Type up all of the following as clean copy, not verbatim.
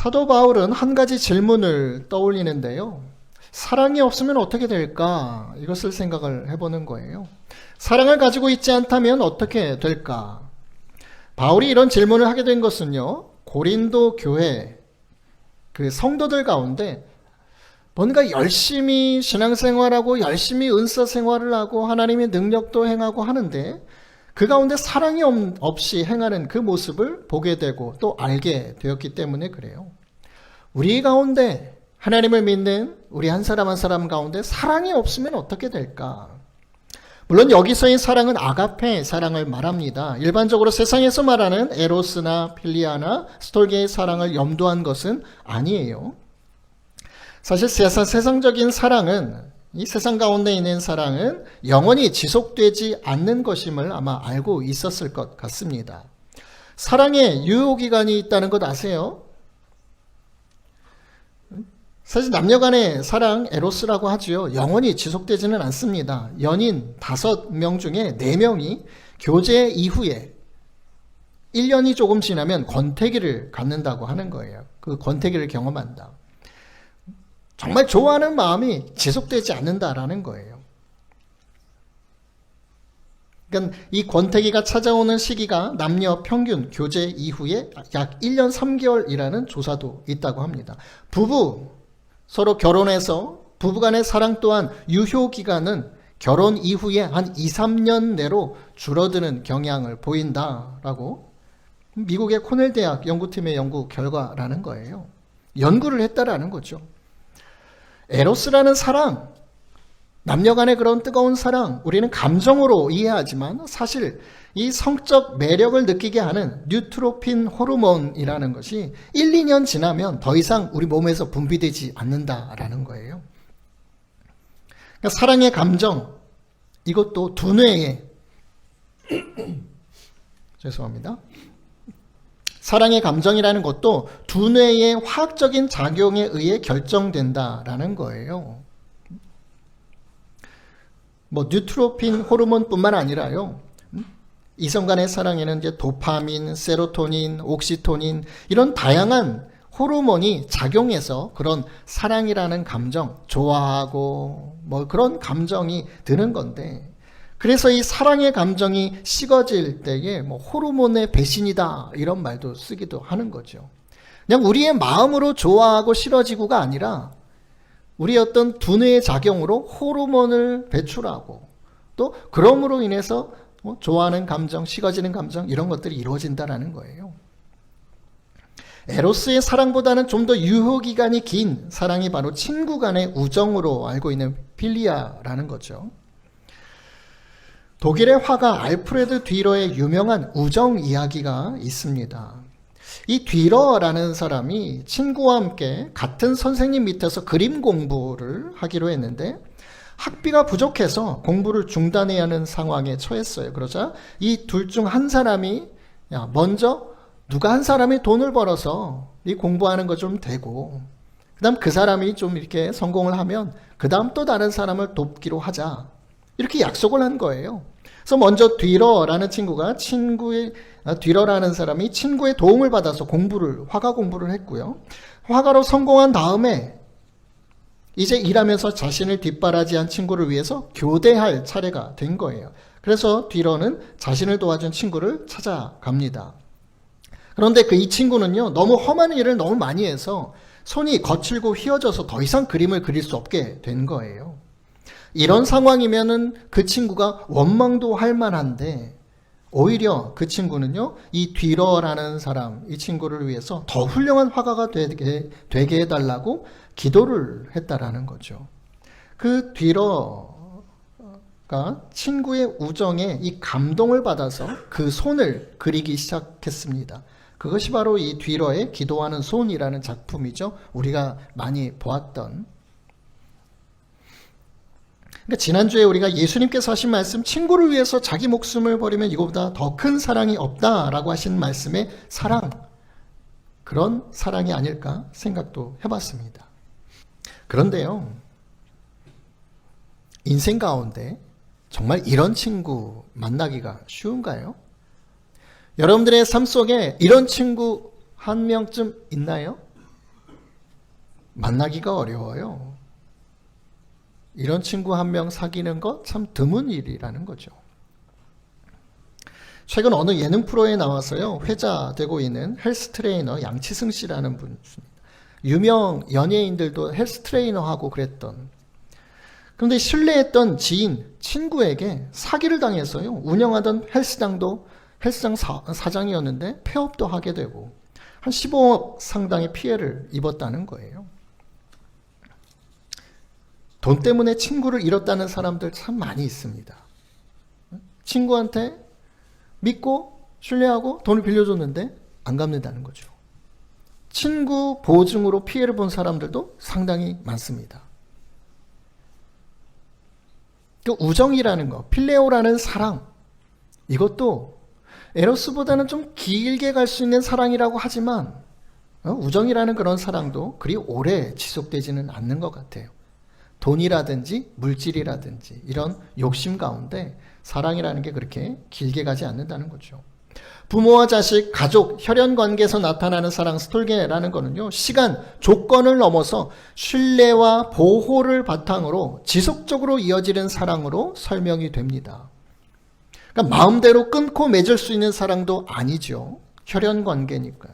사도 바울은 한 가지 질문을 떠올리는데요. 사랑이 없으면 어떻게 될까? 이것을 생각을 해보는 거예요. 사랑을 가지고 있지 않다면 어떻게 될까? 바울이 이런 질문을 하게 된 것은요, 고린도 교회 그 성도들 가운데 뭔가 열심히 신앙생활하고 열심히 은사 생활을 하고 하나님의 능력도 행하고 하는데 그 가운데 사랑이 없이 행하는 그 모습을 보게 되고 또 알게 되었기 때문에 그래요. 우리 가운데 하나님을 믿는 우리 한 사람 한 사람 가운데 사랑이 없으면 어떻게 될까? 물론 여기서의 사랑은 아가페 사랑을 말합니다. 일반적으로 세상에서 말하는 에로스나 필리아나 스톨게의 사랑을 염두한 것은 아니에요. 사실 세상적인 사랑은, 이 세상 가운데 있는 사랑은 영원히 지속되지 않는 것임을 아마 알고 있었을 것 같습니다. 사랑에 유효기간이 있다는 것 아세요? 사실 남녀간의 사랑, 에로스라고 하지요. 영원히 지속되지는 않습니다. 연인 5명 중에 4명이 교제 이후에 1년이 조금 지나면 권태기를 갖는다고 하는 거예요. 그 권태기를 경험한다. 정말 좋아하는 마음이 지속되지 않는다라는 거예요. 그러니까 이 권태기가 찾아오는 시기가 남녀 평균 교제 이후에 약 1년 3개월이라는 조사도 있다고 합니다. 부부 서로 결혼해서 부부간의 사랑 또한 유효기간은 결혼 이후에 한 2, 3년 내로 줄어드는 경향을 보인다라고 미국의 코넬 대학 연구팀의 연구 결과라는 거예요. 연구를 했다라는 거죠. 에로스라는 사랑, 남녀 간의 그런 뜨거운 사랑, 우리는 감정으로 이해하지만 사실 이 성적 매력을 느끼게 하는 뉴트로핀 호르몬이라는 것이 1, 2년 지나면 더 이상 우리 몸에서 분비되지 않는다라는 거예요. 그러니까 사랑의 감정, 이것도 두뇌에 죄송합니다. 사랑의 감정이라는 것도 두뇌의 화학적인 작용에 의해 결정된다라는 거예요. 뉴트로핀 호르몬뿐만 아니라요. 이성 간의 사랑에는 이제 도파민, 세로토닌, 옥시토닌 이런 다양한 호르몬이 작용해서 그런 사랑이라는 감정, 좋아하고 그런 감정이 드는 건데, 그래서 이 사랑의 감정이 식어질 때에 호르몬의 배신이다 이런 말도 쓰기도 하는 거죠. 그냥 우리의 마음으로 좋아하고 싫어지고가 아니라 우리 어떤 두뇌의 작용으로 호르몬을 배출하고 또 그럼으로 인해서 좋아하는 감정, 식어지는 감정 이런 것들이 이루어진다는 거예요. 에로스의 사랑보다는 좀 더 유효기간이 긴 사랑이 바로 친구 간의 우정으로 알고 있는 필리아라는 거죠. 독일의 화가 알프레드 뒤러의 유명한 우정 이야기가 있습니다. 이 뒤러라는 사람이 친구와 함께 같은 선생님 밑에서 그림 공부를 하기로 했는데 학비가 부족해서 공부를 중단해야 하는 상황에 처했어요. 그러자 이 둘 중 한 사람이 먼저 누가 한 사람이 돈을 벌어서 이 공부하는 거 좀 되고 그 다음 그 사람이 좀 이렇게 성공을 하면 그 다음 또 다른 사람을 돕기로 하자 이렇게 약속을 한 거예요. 그래서 먼저 뒤러라는 친구가 뒤러라는 사람이 친구의 도움을 받아서 화가 공부를 했고요. 화가로 성공한 다음에 이제 일하면서 자신을 뒷바라지한 친구를 위해서 교대할 차례가 된 거예요. 그래서 뒤러는 자신을 도와준 친구를 찾아갑니다. 그런데 이 친구는요, 너무 험한 일을 너무 많이 해서 손이 거칠고 휘어져서 더 이상 그림을 그릴 수 없게 된 거예요. 이런 상황이면은 그 친구가 원망도 할 만한데 오히려 그 친구는요, 이 뒤러라는 사람, 이 친구를 위해서 더 훌륭한 화가가 되게 해달라고 기도를 했다라는 거죠. 그 뒤러가 친구의 우정에 이 감동을 받아서 그 손을 그리기 시작했습니다. 그것이 바로 이 뒤러의 기도하는 손이라는 작품이죠. 우리가 많이 보았던. 그러니까 지난주에 우리가 예수님께서 하신 말씀, 친구를 위해서 자기 목숨을 버리면 이거보다 더 큰 사랑이 없다라고 하신 말씀의 사랑, 그런 사랑이 아닐까 생각도 해봤습니다. 그런데요, 인생 가운데 정말 이런 친구 만나기가 쉬운가요? 여러분들의 삶 속에 이런 친구 한 명쯤 있나요? 만나기가 어려워요. 이런 친구 한 명 사귀는 것 참 드문 일이라는 거죠. 최근 어느 예능 프로에 나와서요, 회자되고 있는 헬스 트레이너 양치승 씨라는 분이 있습니다. 유명 연예인들도 헬스 트레이너 하고 그랬던. 그런데 신뢰했던 지인, 친구에게 사기를 당해서요, 운영하던 헬스장 사장이었는데 폐업도 하게 되고 한 15억 상당의 피해를 입었다는 거예요. 돈 때문에 친구를 잃었다는 사람들 참 많이 있습니다. 친구한테 믿고 신뢰하고 돈을 빌려줬는데 안 갚는다는 거죠. 친구 보증으로 피해를 본 사람들도 상당히 많습니다. 그 우정이라는 거, 필레오라는 사랑, 이것도 에로스보다는 좀 길게 갈 수 있는 사랑이라고 하지만 우정이라는 그런 사랑도 그리 오래 지속되지는 않는 것 같아요. 돈이라든지 물질이라든지 이런 욕심 가운데 사랑이라는 게 그렇게 길게 가지 않는다는 거죠. 부모와 자식, 가족, 혈연관계에서 나타나는 사랑, 스톨게라는 거는요, 시간, 조건을 넘어서 신뢰와 보호를 바탕으로 지속적으로 이어지는 사랑으로 설명이 됩니다. 그러니까 마음대로 끊고 맺을 수 있는 사랑도 아니죠. 혈연관계니까.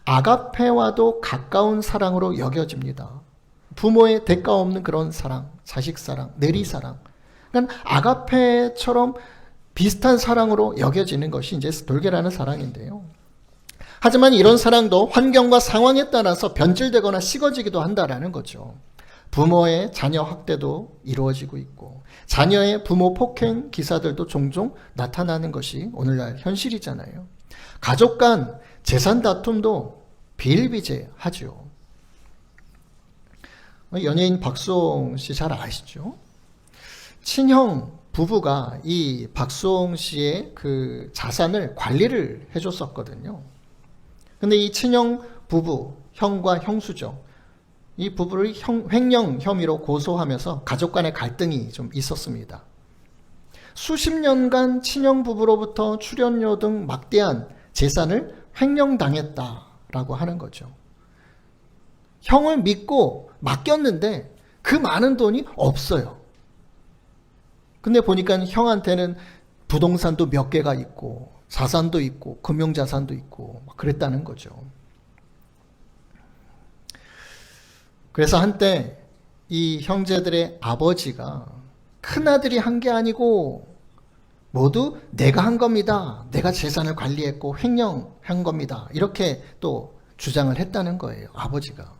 아가페와도 가까운 사랑으로 여겨집니다. 부모의 대가 없는 그런 사랑, 자식 사랑, 내리사랑. 그러니까 아가페처럼 비슷한 사랑으로 여겨지는 것이 이제 스톨게라는 사랑인데요. 하지만 이런 사랑도 환경과 상황에 따라서 변질되거나 식어지기도 한다라는 거죠. 부모의 자녀 학대도 이루어지고 있고 자녀의 부모 폭행 기사들도 종종 나타나는 것이 오늘날 현실이잖아요. 가족 간 재산 다툼도 비일비재하죠. 연예인 박수홍 씨 잘 아시죠? 친형 부부가 이 박수홍 씨의 그 자산을 관리를 해줬었거든요. 근데 이 친형 부부, 형과 형수죠. 이 부부를 횡령 혐의로 고소하면서 가족 간의 갈등이 좀 있었습니다. 수십 년간 친형 부부로부터 출연료 등 막대한 재산을 횡령당했다라고 하는 거죠. 형을 믿고 맡겼는데 그 많은 돈이 없어요. 근데 보니까 형한테는 부동산도 몇 개가 있고 자산도 있고 금융자산도 있고 그랬다는 거죠. 그래서 한때 이 형제들의 아버지가 큰아들이 한 게 아니고 모두 내가 한 겁니다. 내가 재산을 관리했고 횡령한 겁니다. 이렇게 또 주장을 했다는 거예요. 아버지가.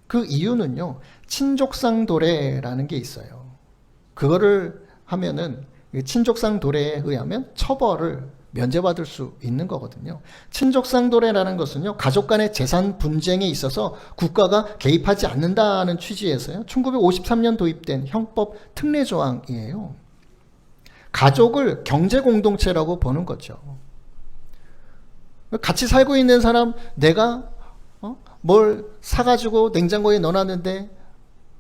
그 이유는요, 친족상 도래라는 게 있어요. 그거를 하면은 친족상 도래에 의하면 처벌을 면제받을 수 있는 거거든요. 친족상 도래라는 것은요, 가족 간의 재산 분쟁에 있어서 국가가 개입하지 않는다는 취지에서요, 1953년 도입된 형법 특례 조항이에요. 가족을 경제 공동체라고 보는 거죠. 같이 살고 있는 사람, 내가 뭘 사가지고 냉장고에 넣어놨는데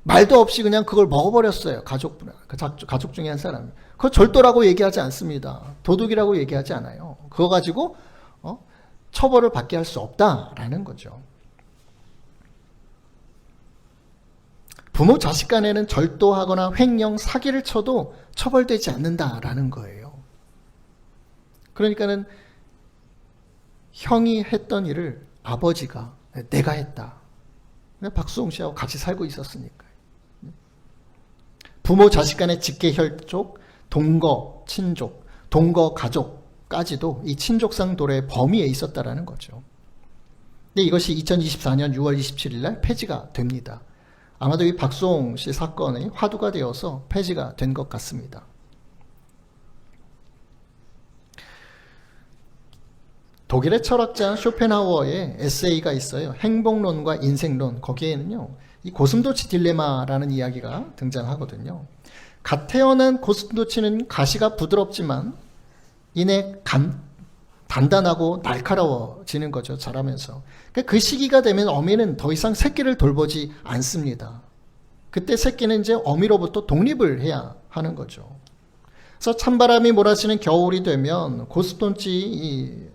말도 없이 그냥 그걸 먹어버렸어요. 가족 중에 한 사람이. 그거 절도라고 얘기하지 않습니다. 도둑이라고 얘기하지 않아요. 그거 가지고 처벌을 받게 할 수 없다라는 거죠. 부모 자식 간에는 절도하거나 횡령, 사기를 쳐도 처벌되지 않는다라는 거예요. 그러니까는 형이 했던 일을 아버지가 내가 했다. 박수홍 씨하고 같이 살고 있었으니까요. 부모 자식 간의 직계혈족, 동거 친족, 동거 가족까지도 이 친족상 도래의 범위에 있었다라는 거죠. 근데 이것이 2024년 6월 27일 날 폐지가 됩니다. 아마도 이 박수홍 씨 사건이 화두가 되어서 폐지가 된 것 같습니다. 독일의 철학자 쇼펜하우어의 에세이가 있어요. 행복론과 인생론. 거기에는요, 이 고슴도치 딜레마라는 이야기가 등장하거든요. 갓 태어난 고슴도치는 가시가 부드럽지만 이내 단단하고 날카로워지는 거죠. 자라면서. 그 시기가 되면 어미는 더 이상 새끼를 돌보지 않습니다. 그때 새끼는 이제 어미로부터 독립을 해야 하는 거죠. 그래서 찬바람이 몰아치는 겨울이 되면 고슴도치 이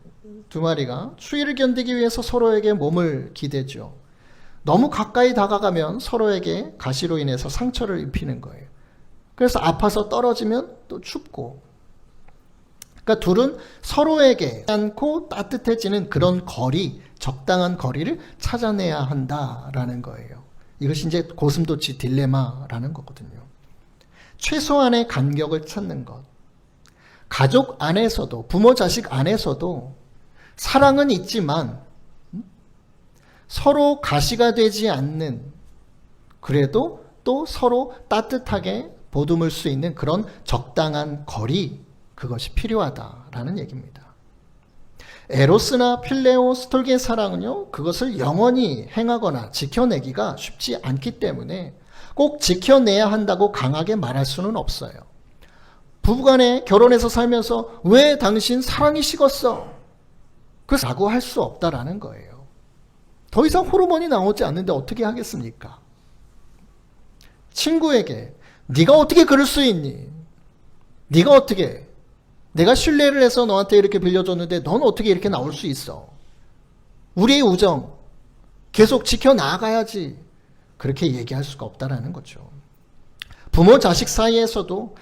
두 마리가 추위를 견디기 위해서 서로에게 몸을 기대죠. 너무 가까이 다가가면 서로에게 가시로 인해서 상처를 입히는 거예요. 그래서 아파서 떨어지면 또 춥고. 그러니까 둘은 서로에게 않고 따뜻해지는 그런 거리, 적당한 거리를 찾아내야 한다라는 거예요. 이것이 이제 고슴도치 딜레마라는 거거든요. 최소한의 간격을 찾는 것. 가족 안에서도, 부모 자식 안에서도 사랑은 있지만 서로 가시가 되지 않는, 그래도 또 서로 따뜻하게 보듬을 수 있는 그런 적당한 거리, 그것이 필요하다라는 얘기입니다. 에로스나 필레오, 스톨게의 사랑은요, 그것을 영원히 행하거나 지켜내기가 쉽지 않기 때문에 꼭 지켜내야 한다고 강하게 말할 수는 없어요. 부부간에 결혼해서 살면서 왜 당신 사랑이 식었어? 라고 할 수 없다라는 거예요. 더 이상 호르몬이 나오지 않는데 어떻게 하겠습니까? 친구에게 네가 어떻게 그럴 수 있니? 네가 어떻게? 내가 신뢰를 해서 너한테 이렇게 빌려줬는데 넌 어떻게 이렇게 나올 수 있어? 우리의 우정 계속 지켜나가야지. 그렇게 얘기할 수가 없다라는 거죠. 부모 자식 사이에서도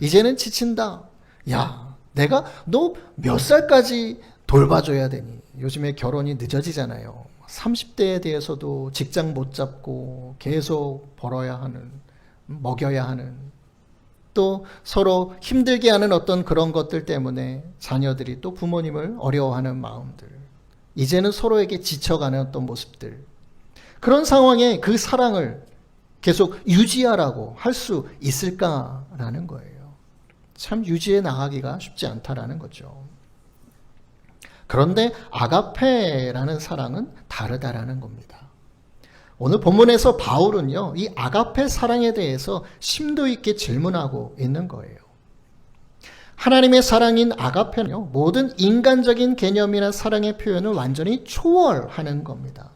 이제는 지친다. 야, 내가 너 몇 살까지 돌봐줘야 되니? 요즘에 결혼이 늦어지잖아요. 30대에 대해서도 직장 못 잡고 계속 벌어야 하는, 먹여야 하는, 또 서로 힘들게 하는 어떤 그런 것들 때문에 자녀들이 또 부모님을 어려워하는 마음들, 이제는 서로에게 지쳐가는 어떤 모습들, 그런 상황에 그 사랑을 계속 유지하라고 할 수 있을까라는 거예요. 참 유지해 나가기가 쉽지 않다라는 거죠. 그런데 아가페라는 사랑은 다르다라는 겁니다. 오늘 본문에서 바울은요, 이 아가페 사랑에 대해서 심도 있게 질문하고 있는 거예요. 하나님의 사랑인 아가페는요, 모든 인간적인 개념이나 사랑의 표현을 완전히 초월하는 겁니다.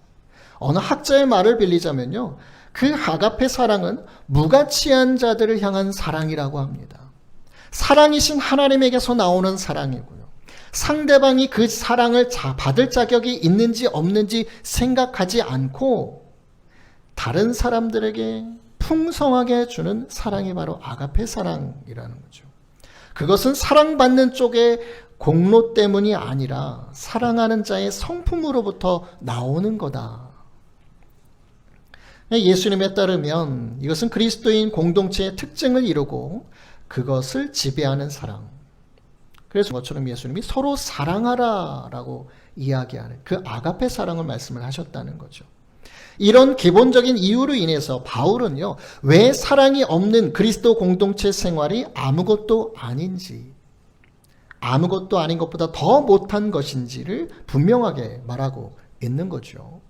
어느 학자의 말을 빌리자면요, 그 아가페 사랑은 무가치한 자들을 향한 사랑이라고 합니다. 사랑이신 하나님에게서 나오는 사랑이고요. 상대방이 그 사랑을 받을 자격이 있는지 없는지 생각하지 않고 다른 사람들에게 풍성하게 주는 사랑이 바로 아가페 사랑이라는 거죠. 그것은 사랑받는 쪽의 공로 때문이 아니라 사랑하는 자의 성품으로부터 나오는 거다. 예수님에 따르면 이것은 그리스도인 공동체의 특징을 이루고 그것을 지배하는 사랑. 그래서 것처럼 예수님이 서로 사랑하라라고 이야기하는 그 아가페 사랑을 말씀을 하셨다는 거죠. 이런 기본적인 이유로 인해서 바울은요, 왜 사랑이 없는 그리스도 공동체 생활이 아무것도 아닌지, 아무것도 아닌 것보다 더 못한 것인지를 분명하게 말하고 있는 거죠.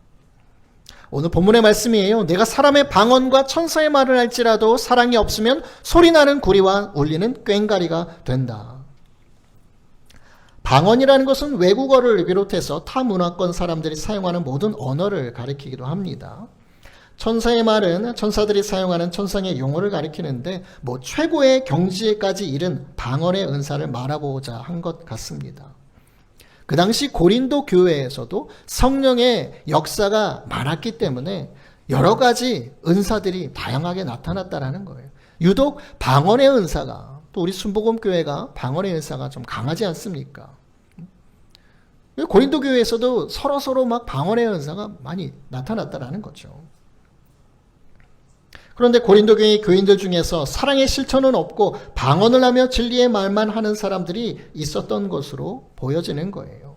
오늘 본문의 말씀이에요. 내가 사람의 방언과 천사의 말을 할지라도 사랑이 없으면 소리나는 구리와 울리는 꽹과리가 된다. 방언이라는 것은 외국어를 비롯해서 타 문화권 사람들이 사용하는 모든 언어를 가리키기도 합니다. 천사의 말은 천사들이 사용하는 천상의 용어를 가리키는데 최고의 경지에까지 이른 방언의 은사를 말하고자 한 것 같습니다. 그 당시 고린도 교회에서도 성령의 역사가 많았기 때문에 여러 가지 은사들이 다양하게 나타났다는 거예요. 유독 방언의 은사가, 또 우리 순복음교회가 방언의 은사가 좀 강하지 않습니까? 고린도 교회에서도 서로 막 방언의 은사가 많이 나타났다는 거죠. 그런데 고린도 교회 교인들 중에서 사랑의 실천은 없고 방언을 하며 진리의 말만 하는 사람들이 있었던 것으로 보여지는 거예요.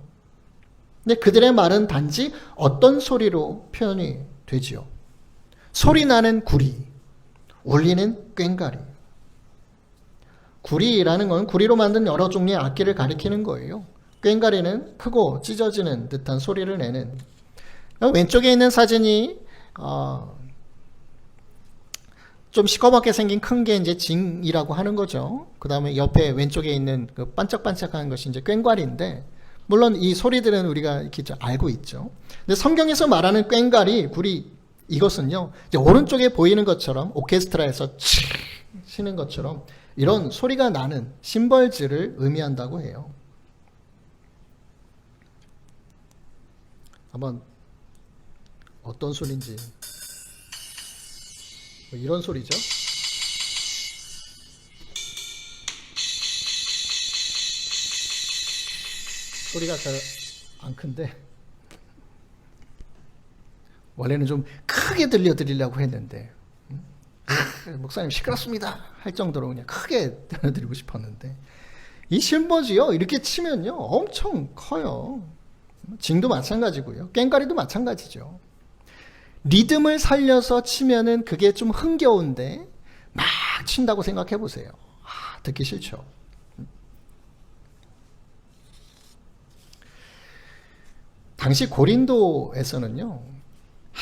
근데 그들의 말은 단지 어떤 소리로 표현이 되지요? 소리 나는 구리, 울리는 꽹과리. 구리라는 건 구리로 만든 여러 종류의 악기를 가리키는 거예요. 꽹과리는 크고 찢어지는 듯한 소리를 내는. 왼쪽에 있는 사진이 좀 시커멓게 생긴 큰 게 이제 징이라고 하는 거죠. 그 다음에 옆에 왼쪽에 있는 그 반짝반짝한 것이 이제 꽹과리인데, 물론 이 소리들은 우리가 이렇게 알고 있죠. 근데 성경에서 말하는 꽹과리, 구리, 이것은요, 이제 오른쪽에 보이는 것처럼 오케스트라에서 치는 것처럼 이런 소리가 나는 심벌즈를 의미한다고 해요. 한번 어떤 소리인지. 뭐 이런 소리죠. 소리가 잘 안 큰데 원래는 좀 크게 들려드리려고 했는데 목사님 시끄럽습니다 할 정도로 그냥 크게 들려드리고 싶었는데 이 실버지요 이렇게 치면요 엄청 커요. 징도 마찬가지고요. 꽹과리도 마찬가지죠. 리듬을 살려서 치면은 그게 좀 흥겨운데 막 친다고 생각해 보세요. 듣기 싫죠. 당시 고린도에서는요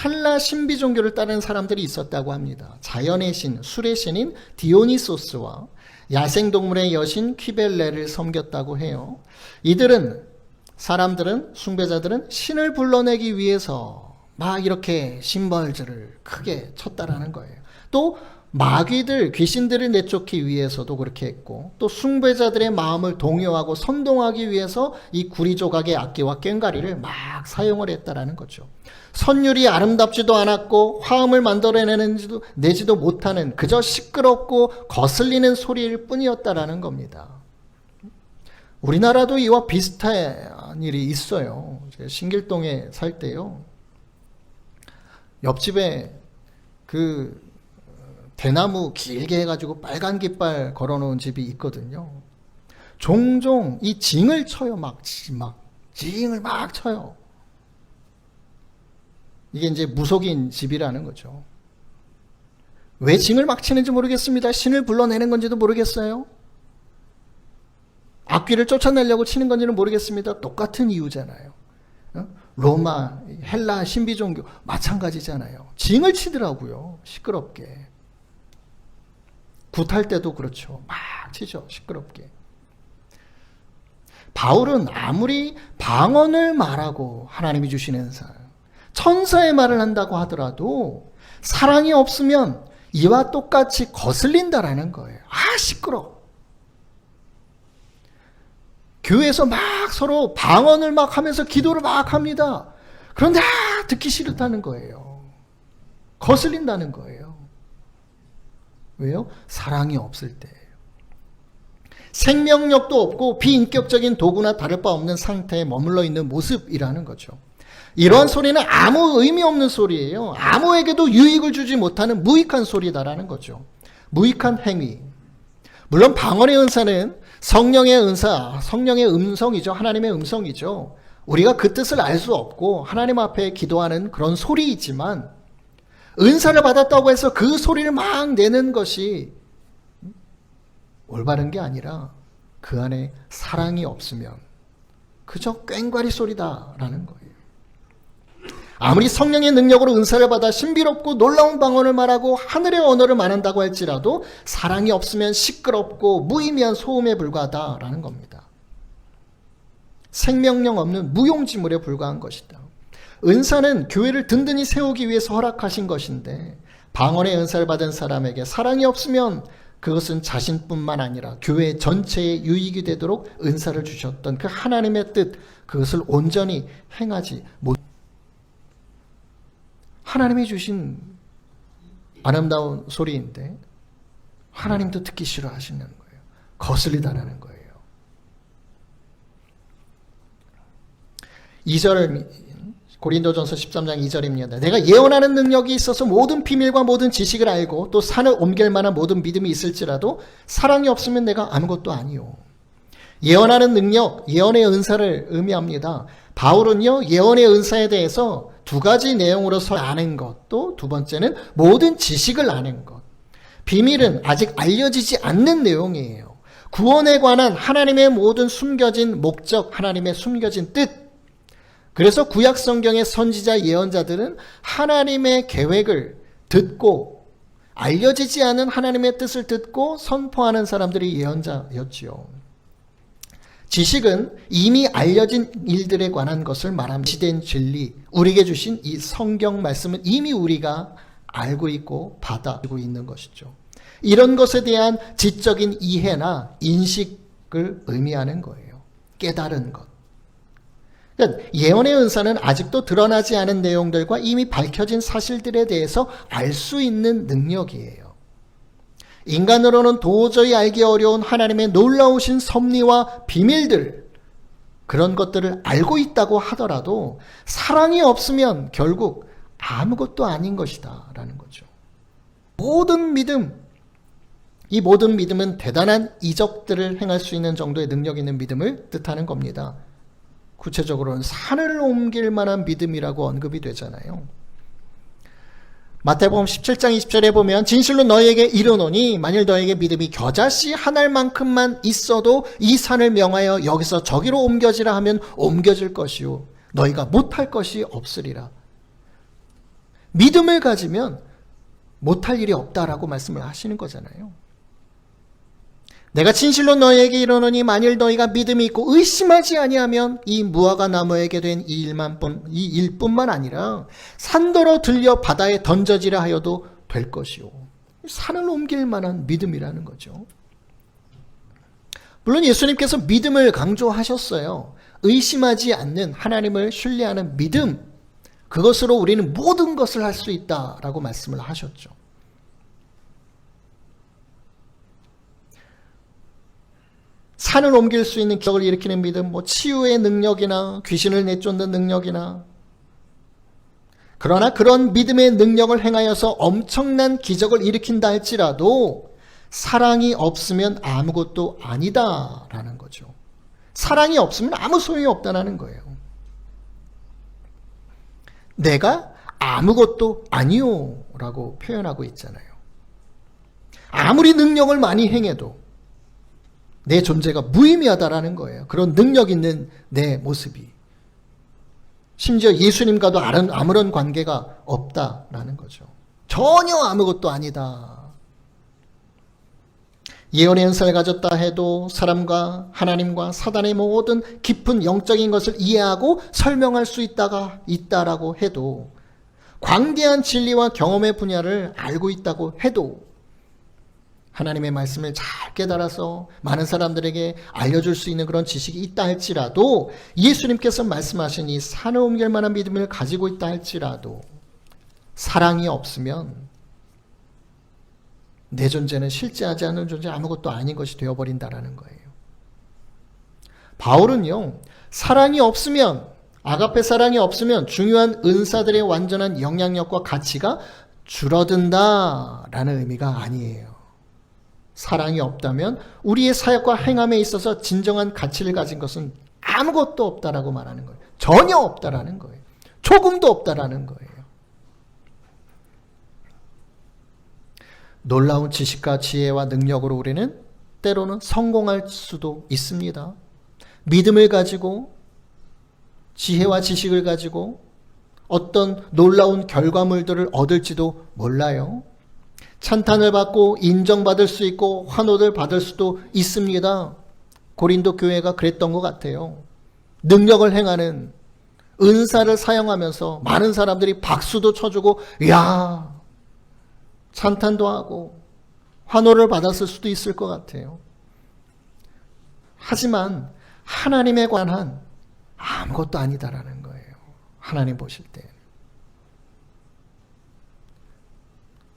헬라 신비 종교를 따르는 사람들이 있었다고 합니다. 자연의 신, 술의 신인 디오니소스와 야생동물의 여신 퀴벨레를 섬겼다고 해요. 사람들은 숭배자들은 신을 불러내기 위해서 막 이렇게 심벌들을 크게 쳤다라는 거예요. 또 마귀들, 귀신들을 내쫓기 위해서도 그렇게 했고 또 숭배자들의 마음을 동요하고 선동하기 위해서 이 구리 조각의 악기와 꽹과리를 막 사용을 했다라는 거죠. 선율이 아름답지도 않았고 화음을 만들어내지도 못하는 그저 시끄럽고 거슬리는 소리일 뿐이었다라는 겁니다. 우리나라도 이와 비슷한 일이 있어요. 신길동에 살 때요. 옆집에 그 대나무 길게 해가지고 빨간 깃발 걸어놓은 집이 있거든요. 종종 이 징을 쳐요. 징을 막 쳐요. 이게 이제 무속인 집이라는 거죠. 왜 징을 막 치는지 모르겠습니다. 신을 불러내는 건지도 모르겠어요. 악귀를 쫓아내려고 치는 건지는 모르겠습니다. 똑같은 이유잖아요. 로마, 헬라 신비 종교 마찬가지잖아요. 징을 치더라고요. 시끄럽게. 굿할 때도 그렇죠. 막 치죠. 시끄럽게. 바울은 아무리 방언을 말하고 하나님이 주시는 천사의 말을 한다고 하더라도 사랑이 없으면 이와 똑같이 거슬린다라는 거예요. 시끄러워. 교회에서 막 서로 방언을 막 하면서 기도를 막 합니다. 그런데 듣기 싫다는 거예요. 거슬린다는 거예요. 왜요? 사랑이 없을 때예요. 생명력도 없고 비인격적인 도구나 다를 바 없는 상태에 머물러 있는 모습이라는 거죠. 이러한 소리는 아무 의미 없는 소리예요. 아무에게도 유익을 주지 못하는 무익한 소리다라는 거죠. 무익한 행위. 물론 방언의 은사는 성령의 은사, 성령의 음성이죠. 하나님의 음성이죠. 우리가 그 뜻을 알 수 없고 하나님 앞에 기도하는 그런 소리이지만 은사를 받았다고 해서 그 소리를 막 내는 것이 올바른 게 아니라 그 안에 사랑이 없으면 그저 꽹과리 소리다라는 거예요. 아무리 성령의 능력으로 은사를 받아 신비롭고 놀라운 방언을 말하고 하늘의 언어를 말한다고 할지라도 사랑이 없으면 시끄럽고 무의미한 소음에 불과하다라는 겁니다. 생명력 없는 무용지물에 불과한 것이다. 은사는 교회를 든든히 세우기 위해서 허락하신 것인데 방언의 은사를 받은 사람에게 사랑이 없으면 그것은 자신뿐만 아니라 교회 전체에 유익이 되도록 은사를 주셨던 그 하나님의 뜻, 그것을 온전히 행하지 못. 하나님이 주신 아름다운 소리인데 하나님도 듣기 싫어하시는 거예요. 거슬리다라는 거예요. 2절 고린도전서 13장 2절입니다. 내가 예언하는 능력이 있어서 모든 비밀과 모든 지식을 알고 또 산을 옮길 만한 모든 믿음이 있을지라도 사랑이 없으면 내가 아무것도 아니요. 예언하는 능력, 예언의 은사를 의미합니다. 바울은요, 예언의 은사에 대해서 두 가지 내용으로서 아는 것, 또 두 번째는 모든 지식을 아는 것. 비밀은 아직 알려지지 않는 내용이에요. 구원에 관한 하나님의 모든 숨겨진 목적, 하나님의 숨겨진 뜻. 그래서 구약 성경의 선지자 예언자들은 하나님의 계획을 듣고 알려지지 않은 하나님의 뜻을 듣고 선포하는 사람들이 예언자였지요. 지식은 이미 알려진 일들에 관한 것을 말함. 지된 진리, 우리에게 주신 이 성경 말씀은 이미 우리가 알고 있고 받아들이고 있는 것이죠. 이런 것에 대한 지적인 이해나 인식을 의미하는 거예요. 깨달은 것. 그러니까 예언의 은사는 아직도 드러나지 않은 내용들과 이미 밝혀진 사실들에 대해서 알 수 있는 능력이에요. 인간으로는 도저히 알기 어려운 하나님의 놀라우신 섭리와 비밀들, 그런 것들을 알고 있다고 하더라도 사랑이 없으면 결국 아무것도 아닌 것이다 라는 거죠. 모든 믿음, 이 모든 믿음은 대단한 이적들을 행할 수 있는 정도의 능력 있는 믿음을 뜻하는 겁니다. 구체적으로는 산을 옮길 만한 믿음이라고 언급이 되잖아요. 마태복음 17장 20절에 보면 진실로 너희에게 이르노니 만일 너희에게 믿음이 겨자씨 한 알만큼만 있어도 이 산을 명하여 여기서 저기로 옮겨지라 하면 옮겨질 것이요 너희가 못할 것이 없으리라. 믿음을 가지면 못할 일이 없다라고 말씀을 하시는 거잖아요. 내가 진실로 너희에게 이르노니 만일 너희가 믿음이 있고 의심하지 아니하면 이 무화과 나무에게 된 이 일뿐만 아니라 산더러 들려 바다에 던져지라 하여도 될 것이요. 산을 옮길 만한 믿음이라는 거죠. 물론 예수님께서 믿음을 강조하셨어요. 의심하지 않는 하나님을 신뢰하는 믿음, 그것으로 우리는 모든 것을 할 수 있다라고 말씀을 하셨죠. 산을 옮길 수 있는 기적을 일으키는 믿음, 치유의 능력이나 귀신을 내쫓는 능력이나, 그러나 그런 믿음의 능력을 행하여서 엄청난 기적을 일으킨다 할지라도 사랑이 없으면 아무것도 아니다라는 거죠. 사랑이 없으면 아무 소용이 없다는 거예요. 내가 아무것도 아니요 라고 표현하고 있잖아요. 아무리 능력을 많이 행해도 내 존재가 무의미하다라는 거예요. 그런 능력 있는 내 모습이. 심지어 예수님과도 아무런 관계가 없다라는 거죠. 전혀 아무것도 아니다. 예언의 은사를 가졌다 해도 사람과 하나님과 사단의 모든 깊은 영적인 것을 이해하고 설명할 수 있다라고 해도, 광대한 진리와 경험의 분야를 알고 있다고 해도, 하나님의 말씀을 잘 깨달아서 많은 사람들에게 알려줄 수 있는 그런 지식이 있다 할지라도, 예수님께서 말씀하신 이 산을 옮길 만한 믿음을 가지고 있다 할지라도 사랑이 없으면 내 존재는 실제하지 않는 존재, 아무것도 아닌 것이 되어버린다라는 거예요. 바울은요, 사랑이 없으면, 아가페 사랑이 없으면 중요한 은사들의 완전한 영향력과 가치가 줄어든다라는 의미가 아니에요. 사랑이 없다면 우리의 사역과 행함에 있어서 진정한 가치를 가진 것은 아무것도 없다라고 말하는 거예요. 전혀 없다라는 거예요. 조금도 없다라는 거예요. 놀라운 지식과 지혜와 능력으로 우리는 때로는 성공할 수도 있습니다. 믿음을 가지고, 지혜와 지식을 가지고 어떤 놀라운 결과물들을 얻을지도 몰라요. 찬탄을 받고 인정받을 수 있고 환호를 받을 수도 있습니다. 고린도 교회가 그랬던 것 같아요. 능력을 행하는, 은사를 사용하면서 많은 사람들이 박수도 쳐주고 야, 찬탄도 하고 환호를 받았을 수도 있을 것 같아요. 하지만 하나님에 관한 아무것도 아니다라는 거예요. 하나님 보실 때.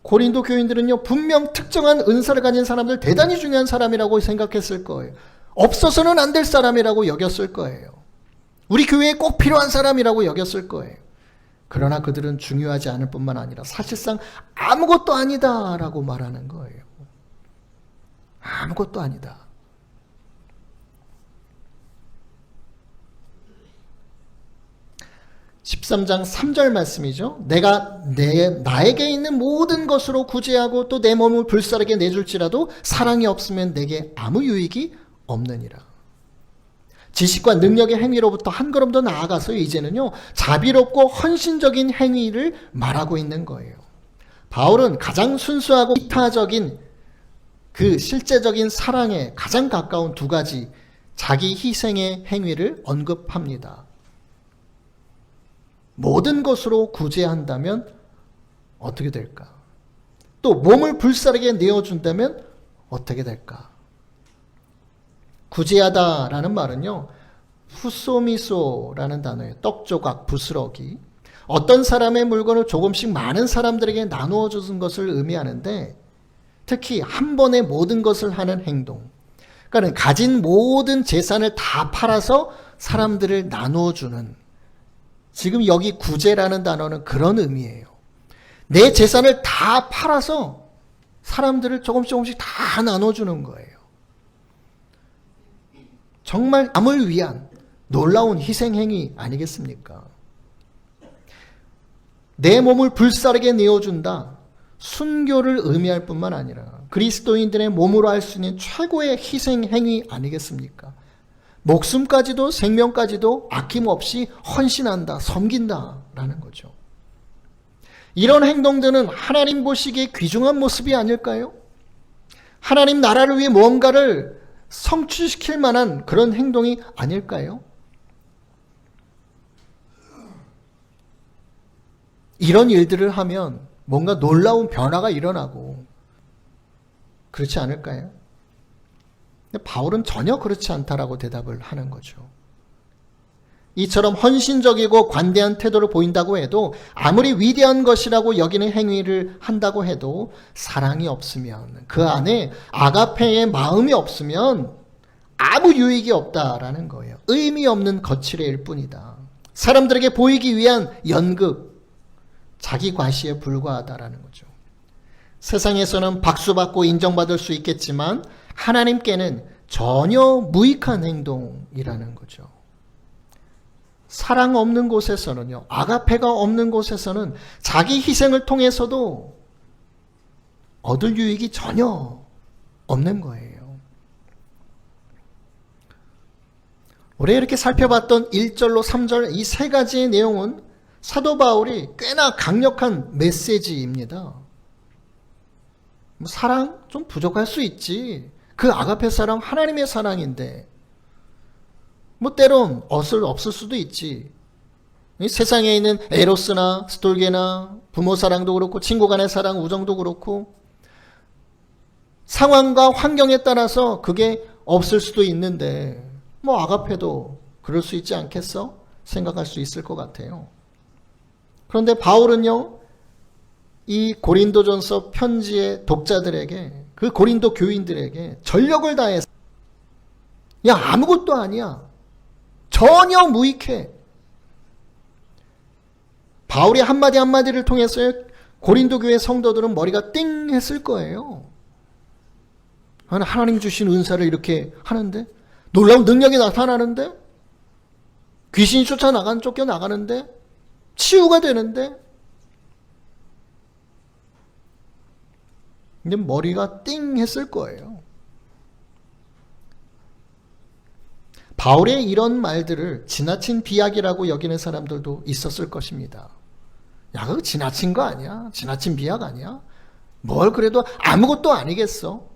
고린도 교인들은요, 분명 특정한 은사를 가진 사람들, 대단히 중요한 사람이라고 생각했을 거예요. 없어서는 안 될 사람이라고 여겼을 거예요. 우리 교회에 꼭 필요한 사람이라고 여겼을 거예요. 그러나 그들은 중요하지 않을 뿐만 아니라 사실상 아무것도 아니다라고 말하는 거예요. 아무것도 아니다. 13장 3절 말씀이죠. 내가 나에게 있는 모든 것으로 구제하고 또 내 몸을 불사르게 내줄지라도 사랑이 없으면 내게 아무 유익이 없느니라. 지식과 능력의 행위로부터 한 걸음 더 나아가서 이제는요, 자비롭고 헌신적인 행위를 말하고 있는 거예요. 바울은 가장 순수하고 이타적인 그 실제적인 사랑에 가장 가까운 두 가지 자기 희생의 행위를 언급합니다. 모든 것으로 구제한다면 어떻게 될까? 또 몸을 불사르게 내어준다면 어떻게 될까? 구제하다라는 말은요, 후소미소라는 단어예요. 떡조각, 부스러기. 어떤 사람의 물건을 조금씩 많은 사람들에게 나누어 주는 것을 의미하는데, 특히 한 번에 모든 것을 하는 행동. 그러니까 가진 모든 재산을 다 팔아서 사람들을 나누어 주는, 지금 여기 구제라는 단어는 그런 의미예요. 내 재산을 다 팔아서 사람들을 조금씩 다 나눠주는 거예요. 정말 남을 위한 놀라운 희생행위 아니겠습니까? 내 몸을 불사르게 내어준다. 순교를 의미할 뿐만 아니라 그리스도인들의 몸으로 할 수 있는 최고의 희생행위 아니겠습니까? 목숨까지도 생명까지도 아낌없이 헌신한다, 섬긴다라는 거죠. 이런 행동들은 하나님 보시기에 귀중한 모습이 아닐까요? 하나님 나라를 위해 무언가를 성취시킬 만한 그런 행동이 아닐까요? 이런 일들을 하면 뭔가 놀라운 변화가 일어나고 그렇지 않을까요? 근데 바울은 전혀 그렇지 않다라고 대답을 하는 거죠. 이처럼 헌신적이고 관대한 태도를 보인다고 해도, 아무리 위대한 것이라고 여기는 행위를 한다고 해도 사랑이 없으면, 그 안에 아가페의 마음이 없으면 아무 유익이 없다라는 거예요. 의미 없는 거칠애일 뿐이다. 사람들에게 보이기 위한 연극, 자기 과시에 불과하다라는 거죠. 세상에서는 박수받고 인정받을 수 있겠지만 하나님께는 전혀 무익한 행동이라는 거죠. 사랑 없는 곳에서는요, 아가페가 없는 곳에서는 자기 희생을 통해서도 얻을 유익이 전혀 없는 거예요. 우리가 이렇게 살펴봤던 1절로 3절 이 세 가지의 내용은 사도 바울이 꽤나 강력한 메시지입니다. 사랑 좀 부족할 수 있지. 그 아가페 사랑 하나님의 사랑인데 때론 없을 수도 있지. 세상에 있는 에로스나 스톨게나 부모 사랑도 그렇고 친구 간의 사랑, 우정도 그렇고 상황과 환경에 따라서 그게 없을 수도 있는데 아가페도 그럴 수 있지 않겠어? 생각할 수 있을 것 같아요. 그런데 바울은요, 이 고린도전서 편지의 독자들에게, 그 고린도 교인들에게 전력을 다해서 야, 아무것도 아니야. 전혀 무익해. 바울의 한마디 한마디를 통해서 고린도 교회 성도들은 머리가 띵 했을 거예요. 하나님 주신 은사를 이렇게 하는데, 놀라운 능력이 나타나는데, 귀신이 쫓겨나가는데, 치유가 되는데, 근데 머리가 띵 했을 거예요. 바울의 이런 말들을 지나친 비약이라고 여기는 사람들도 있었을 것입니다. 야, 그거 지나친 거 아니야? 지나친 비약 아니야? 뭘 그래도 아무것도 아니겠어?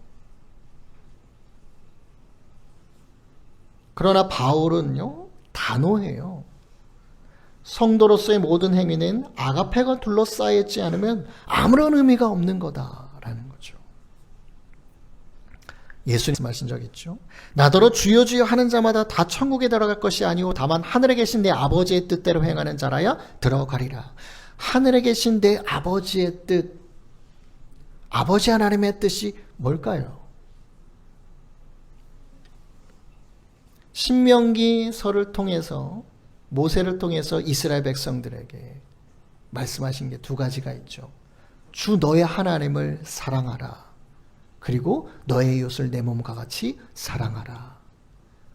그러나 바울은요, 단호해요. 성도로서의 모든 행위는 아가페가 둘러싸였지 않으면 아무런 의미가 없는 거다라는 거죠. 예수님 말씀하신 적 있죠. 나더러 주여 주여 하는 자마다 다 천국에 들어갈 것이 아니오 다만 하늘에 계신 내 아버지의 뜻대로 행하는 자라야 들어가리라. 하늘에 계신 내 아버지의 뜻, 아버지 하나님의 뜻이 뭘까요? 신명기서를 통해서, 모세를 통해서 이스라엘 백성들에게 말씀하신 게 두 가지가 있죠. 주 너의 하나님을 사랑하라. 그리고 너의 이웃을 내 몸과 같이 사랑하라.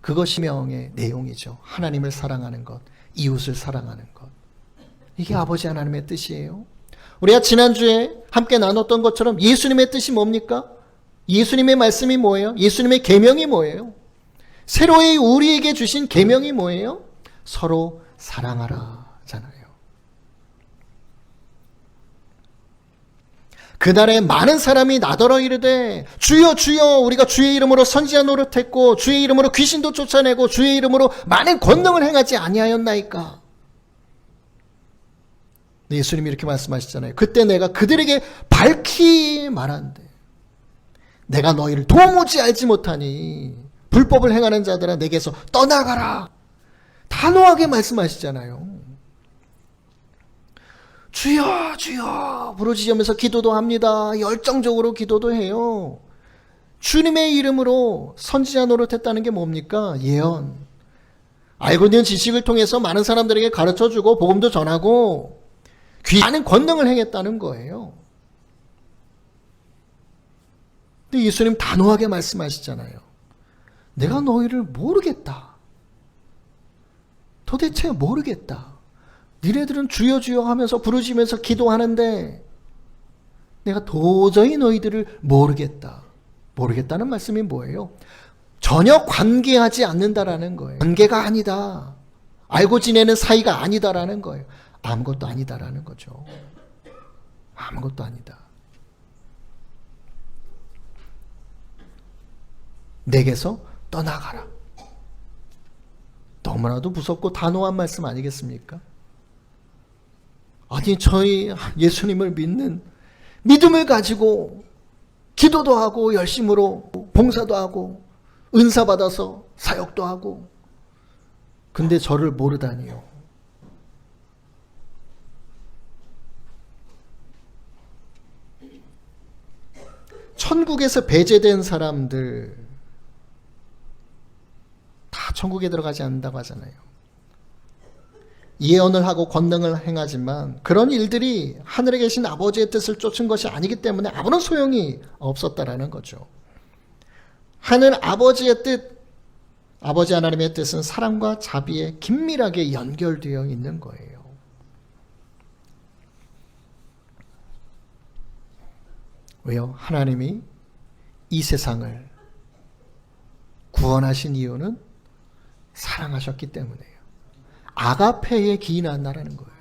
그것이 명의 내용이죠. 하나님을 사랑하는 것, 이웃을 사랑하는 것. 이게 아버지 하나님의 뜻이에요. 우리가 지난주에 함께 나눴던 것처럼 예수님의 뜻이 뭡니까? 예수님의 말씀이 뭐예요? 예수님의 계명이 뭐예요? 새로이 우리에게 주신 계명이 뭐예요? 서로 사랑하라 잖아요. 그날에 많은 사람이 나더러 이르되 주여 주여 우리가 주의 이름으로 선지자 노릇했고 주의 이름으로 귀신도 쫓아내고 주의 이름으로 많은 권능을 행하지 아니하였나이까. 예수님이 이렇게 말씀하시잖아요. 그때 내가 그들에게 밝히 말한대. 내가 너희를 도무지 알지 못하니 불법을 행하는 자들아 내게서 떠나가라. 단호하게 말씀하시잖아요. 주여 주여 부르짖으면서 기도도 합니다. 열정적으로 기도도 해요. 주님의 이름으로 선지자 노릇했다는 게 뭡니까? 예언. 알고 있는 지식을 통해서 많은 사람들에게 가르쳐주고 복음도 전하고 많은 권능을 행했다는 거예요. 근데 예수님 단호하게 말씀하시잖아요. 내가 너희를 모르겠다. 도대체 모르겠다. 니네들은 주여 주여 하면서 부르짖으면서 기도하는데 내가 도저히 너희들을 모르겠다. 모르겠다는 말씀이 뭐예요? 전혀 관계하지 않는다라는 거예요. 관계가 아니다. 알고 지내는 사이가 아니다라는 거예요. 아무것도 아니다라는 거죠. 아무것도 아니다. 내게서 떠나가라. 너무나도 무섭고 단호한 말씀 아니겠습니까? 아니 저희 예수님을 믿는 믿음을 가지고 기도도 하고 열심으로 봉사도 하고 은사 받아서 사역도 하고 근데 저를 모르다니요. 천국에서 배제된 사람들 다 천국에 들어가지 않는다고 하잖아요. 예언을 하고 권능을 행하지만 그런 일들이 하늘에 계신 아버지의 뜻을 쫓은 것이 아니기 때문에 아무런 소용이 없었다라는 거죠. 하늘 아버지의 뜻, 아버지 하나님의 뜻은 사랑과 자비에 긴밀하게 연결되어 있는 거예요. 왜요? 하나님이 이 세상을 구원하신 이유는 사랑하셨기 때문에요. 아가페에 기인한다라는 거예요.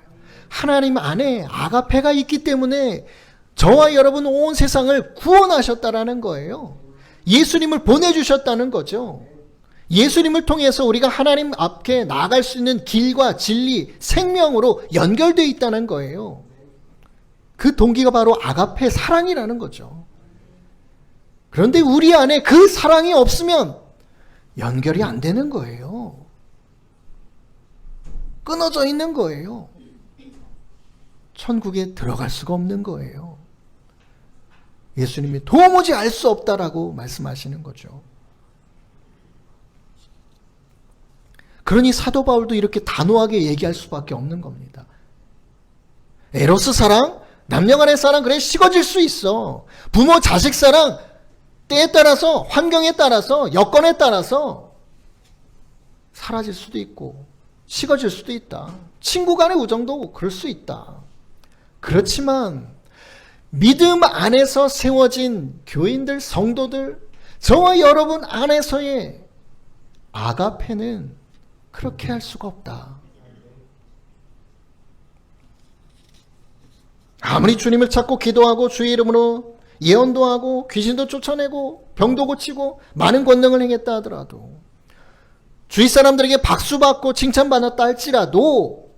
하나님 안에 아가페가 있기 때문에 저와 여러분 온 세상을 구원하셨다라는 거예요. 예수님을 보내주셨다는 거죠. 예수님을 통해서 우리가 하나님 앞에 나아갈 수 있는 길과 진리, 생명으로 연결되어 있다는 거예요. 그 동기가 바로 아가페 사랑이라는 거죠. 그런데 우리 안에 그 사랑이 없으면 연결이 안 되는 거예요. 끊어져 있는 거예요. 천국에 들어갈 수가 없는 거예요. 예수님이 도무지 알 수 없다라고 말씀하시는 거죠. 그러니 사도 바울도 이렇게 단호하게 얘기할 수밖에 없는 겁니다. 에로스 사랑, 남녀 간의 사랑 그래 식어질 수 있어. 부모 자식 사랑 때에 따라서 환경에 따라서 여건에 따라서 사라질 수도 있고 식어질 수도 있다. 친구 간의 우정도 그럴 수 있다. 그렇지만 믿음 안에서 세워진 교인들, 성도들, 저와 여러분 안에서의 아가페는 그렇게 할 수가 없다. 아무리 주님을 찾고 기도하고 주의 이름으로 예언도 하고 귀신도 쫓아내고 병도 고치고 많은 권능을 행했다 하더라도 주위 사람들에게 박수받고 칭찬받았다 할지라도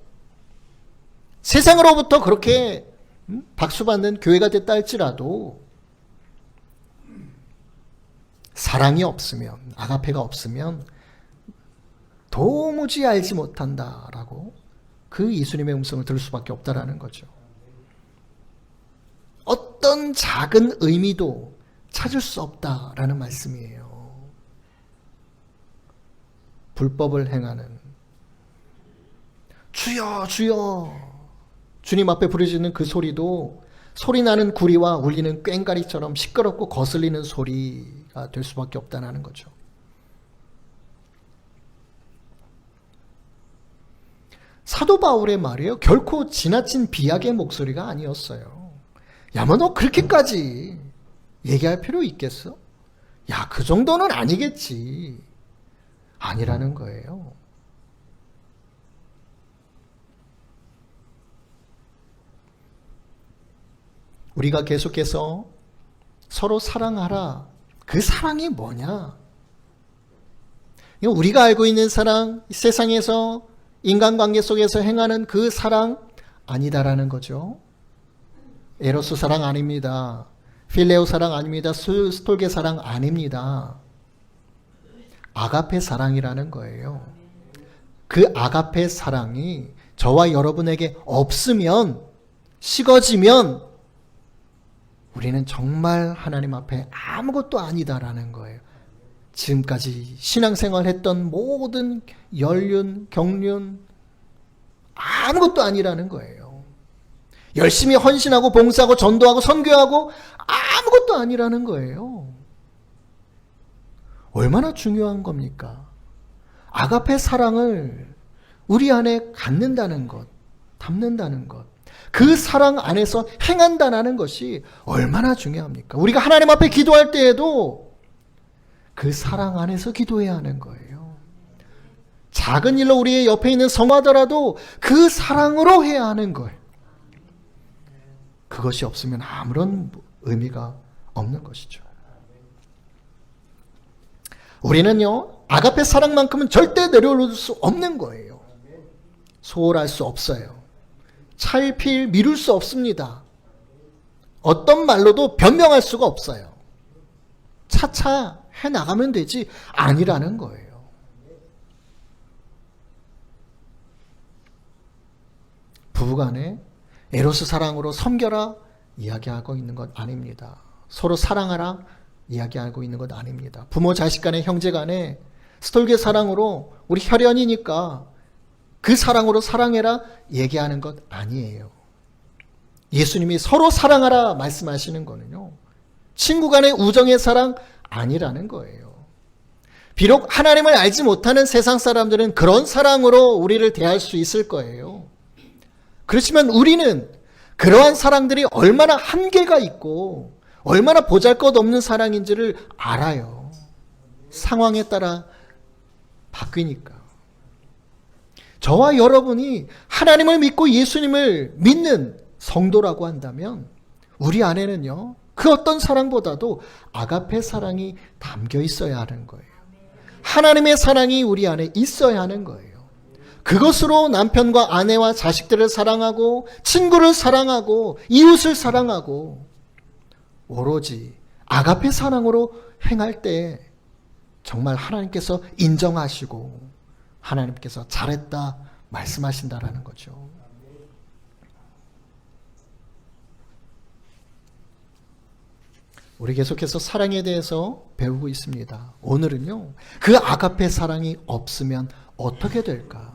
세상으로부터 그렇게 박수받는 교회가 됐다 할지라도 사랑이 없으면, 아가페가 없으면 도무지 알지 못한다라고 그 예수님의 음성을 들을 수밖에 없다라는 거죠. 어떤 작은 의미도 찾을 수 없다라는 말씀이에요. 불법을 행하는 주여 주여 주님 앞에 부르짖는 그 소리도 소리나는 구리와 울리는 꽹과리처럼 시끄럽고 거슬리는 소리가 될 수밖에 없다는 거죠. 사도 바울의 말이에요. 결코 지나친 비약의 목소리가 아니었어요. 야, 뭐 너 그렇게까지 얘기할 필요 있겠어? 야, 그 정도는 아니겠지. 아니라는 거예요. 우리가 계속해서 서로 사랑하라. 그 사랑이 뭐냐? 우리가 알고 있는 사랑, 세상에서 인간관계 속에서 행하는 그 사랑 아니다라는 거죠. 에로스 사랑 아닙니다. 필레오 사랑 아닙니다. 스톨게 사랑 아닙니다. 아가페 사랑이라는 거예요. 그 아가페 사랑이 저와 여러분에게 없으면, 식어지면 우리는 정말 하나님 앞에 아무것도 아니다라는 거예요. 지금까지 신앙생활 했던 모든 연륜, 경륜 아무것도 아니라는 거예요. 열심히 헌신하고 봉사하고 전도하고 선교하고 아무것도 아니라는 거예요. 얼마나 중요한 겁니까? 아가페 사랑을 우리 안에 갖는다는 것, 담는다는 것, 그 사랑 안에서 행한다는 것이 얼마나 중요합니까? 우리가 하나님 앞에 기도할 때에도 그 사랑 안에서 기도해야 하는 거예요. 작은 일로 우리의 옆에 있는 성하더라도 그 사랑으로 해야 하는 거예요. 그것이 없으면 아무런 의미가 없는 것이죠. 우리는요, 아가페 사랑만큼은 절대 내려놓을 수 없는 거예요. 소홀할 수 없어요. 차일피일 미룰 수 없습니다. 어떤 말로도 변명할 수가 없어요. 차차 해나가면 되지 아니라는 거예요. 부부간에 에로스 사랑으로 섬겨라 이야기하고 있는 것 아닙니다. 서로 사랑하라 이야기하고 있는 것 아닙니다. 부모 자식 간에 형제 간에 스톨게 사랑으로 우리 혈연이니까 그 사랑으로 사랑해라 얘기하는 것 아니에요. 예수님이 서로 사랑하라 말씀하시는 거는요, 친구 간의 우정의 사랑 아니라는 거예요. 비록 하나님을 알지 못하는 세상 사람들은 그런 사랑으로 우리를 대할 수 있을 거예요. 그렇지만 우리는 그러한 사랑들이 얼마나 한계가 있고 얼마나 보잘것없는 사랑인지를 알아요. 상황에 따라 바뀌니까. 저와 여러분이 하나님을 믿고 예수님을 믿는 성도라고 한다면 우리 안에는요, 그 어떤 사랑보다도 아가페 사랑이 담겨 있어야 하는 거예요. 하나님의 사랑이 우리 안에 있어야 하는 거예요. 그것으로 남편과 아내와 자식들을 사랑하고 친구를 사랑하고 이웃을 사랑하고 오로지 아가페 사랑으로 행할 때 정말 하나님께서 인정하시고 하나님께서 잘했다 말씀하신다라는 거죠. 우리 계속해서 사랑에 대해서 배우고 있습니다. 오늘은요, 그 아가페 사랑이 없으면 어떻게 될까?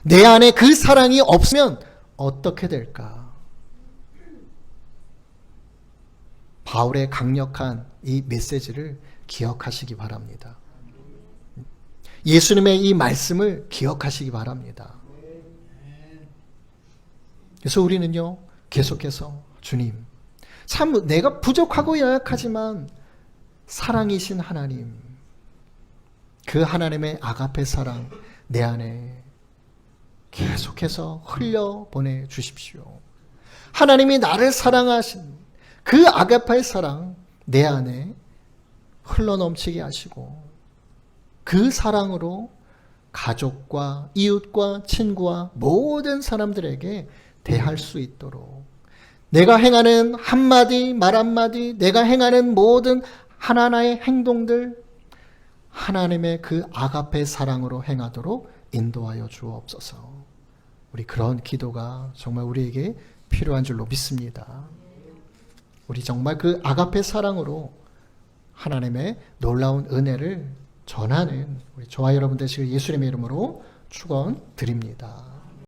내 안에 그 사랑이 없으면 어떻게 될까? 바울의 강력한 이 메시지를 기억하시기 바랍니다. 예수님의 이 말씀을 기억하시기 바랍니다. 그래서 우리는요, 계속해서 주님, 참 내가 부족하고 연약하지만 사랑이신 하나님, 그 하나님의 아가페 사랑 내 안에 계속해서 흘려보내 주십시오. 하나님이 나를 사랑하신 그 아가페의 사랑 내 안에 흘러넘치게 하시고 그 사랑으로 가족과 이웃과 친구와 모든 사람들에게 대할 수 있도록 내가 행하는 한마디 말 한마디, 내가 행하는 모든 하나하나의 행동들 하나님의 그 아가페 사랑으로 행하도록 인도하여 주옵소서. 우리 그런 기도가 정말 우리에게 필요한 줄로 믿습니다. 우리 정말 그 아가페 사랑으로 하나님의 놀라운 은혜를 전하는 우리 저와 여러분 되시길 예수님의 이름으로 축원드립니다.